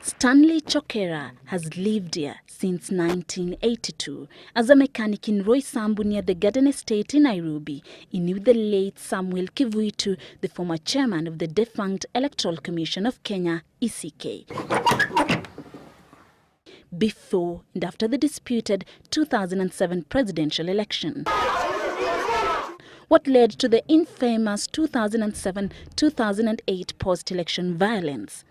Stanley Chokera has lived here since 1982 as a mechanic in Roysambu near the Garden Estate in Nairobi. He knew the late Samuel Kivuitu, the former chairman of the defunct Electoral Commission of Kenya, ECK. Before and after the disputed 2007 presidential election. What led to the infamous 2007-2008 post-election violence.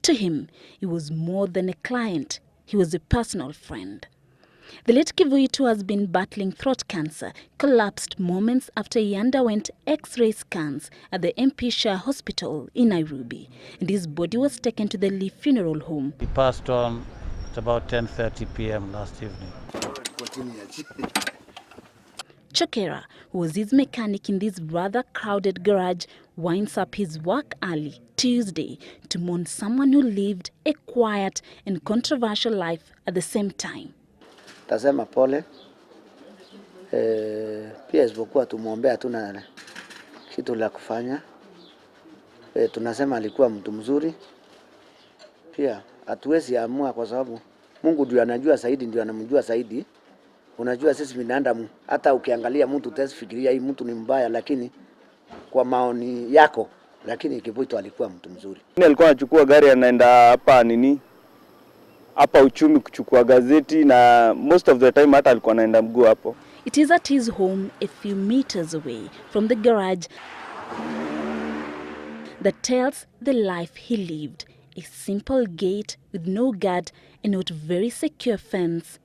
To him, he was more than a client. He was a personal friend. The late Kivuitu has been battling throat cancer, collapsed moments after he underwent X-ray scans at the MP Shah hospital in Nairobi, and his body was taken to the Lee funeral home. He passed on at about 10:30 p.m. last evening. Chokera, who was his mechanic in this rather crowded garage, winds up his work early Tuesday to mourn someone who lived a quiet and controversial life at the same time. Tasema pole. Pia isipokuwa tumuombea hatuna kitu la kufanya. Tunasema alikuwa mtu mzuri. Pia hatuwezi amua kwa sababu Mungu ndiye anajua zaidi, ndiye anamjua zaidi. Unajua sisi binadamu, hata ukiangalia mtu utasifikiria hii mtu ni mbaya, lakini kwa maoni yako, lakini Kivuitu alikuwa mtu mzuri. Alikuwa anachukua gari anaenda hapa uchumi kuchukua gazeti, na most of the time hata alikuwa anaenda mguu hapo. It is at his home a few meters away from the garage that tells the life he lived. A simple gate with no guard and not very secure fence.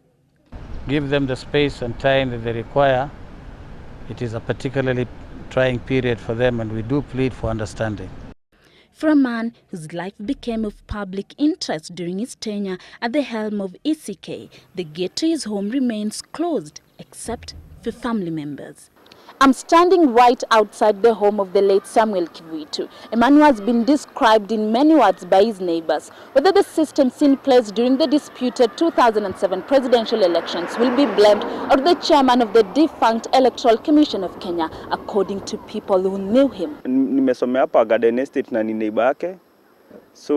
Give them the space and time that they require. It is a particularly trying period for them, and we do plead for understanding. For a man whose life became of public interest during his tenure at the helm of ECK, the gate to his home remains closed except for family members. I'm standing right outside the home of the late Samuel Kivuitu, a man who has been described in many words by his neighbors. Whether the systems in place during the disputed 2007 presidential elections will be blamed, or the chairman of the defunct Electoral Commission of Kenya, according to people who knew him. Nimesomea hapa Garden Estate na ni neighbor yake. So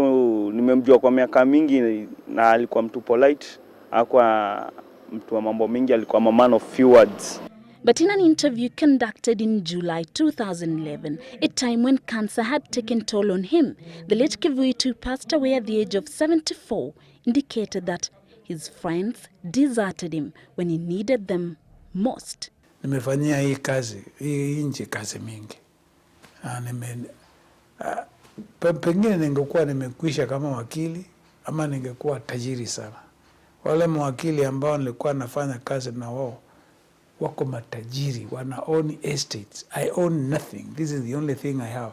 nimemjua kwa miaka mingi na alikuwa mtu polite, hakuwa mtu wa mambo mingi, alikuwa a man of few words. But in an interview conducted in July 2011, a time when cancer had taken toll on him, the late Kivuitu passed away at the age of 74, indicated that his friends deserted him when he needed them most. Nimefanyia hii nchi kazi mingi. Pengine ningekuwa nimekwisha kama wakili, ama ningekuwa tajiri sana. Wale mawakili ambao nilikuwa nafanya kazi na wao wako matajiri, wana own estates. I own nothing. This is the only thing I have.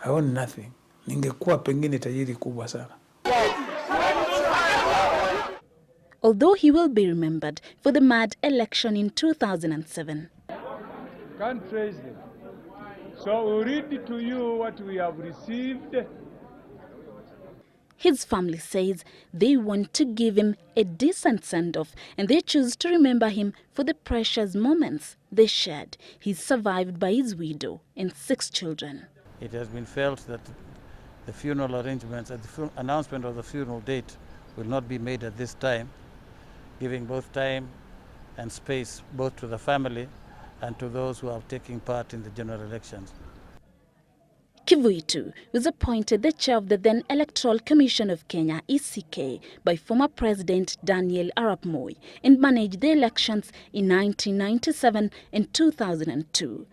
I own nothing. Ningekuwa pengine tajiri kubwa sana. Although he will be remembered for the mad election in 2007. Can't trace them. So we'll read to you what we have received. His family says they want to give him a decent send-off, and they choose to remember him for the precious moments they shared. He's survived by his widow and 6 children. It has been felt that the funeral arrangements and the announcement of the funeral date will not be made at this time, giving both time and space both to the family and to those who are taking part in the general elections. Kivuitu was appointed the chair of the then Electoral Commission of Kenya, ECK, by former President Daniel Arap Moi, and managed the elections in 1997 and 2002.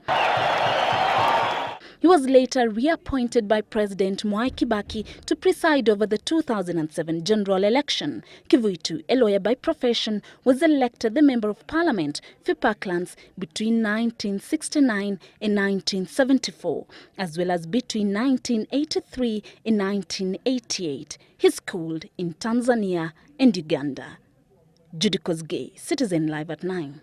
He was later reappointed by President Mwai Kibaki to preside over the 2007 general election. Kivuitu, a lawyer by profession, was elected the Member of Parliament for Parklands between 1969 and 1974, as well as between 1983 and 1988. He schooled in Tanzania and Uganda. Judy Kosgei, Citizen Live at 9.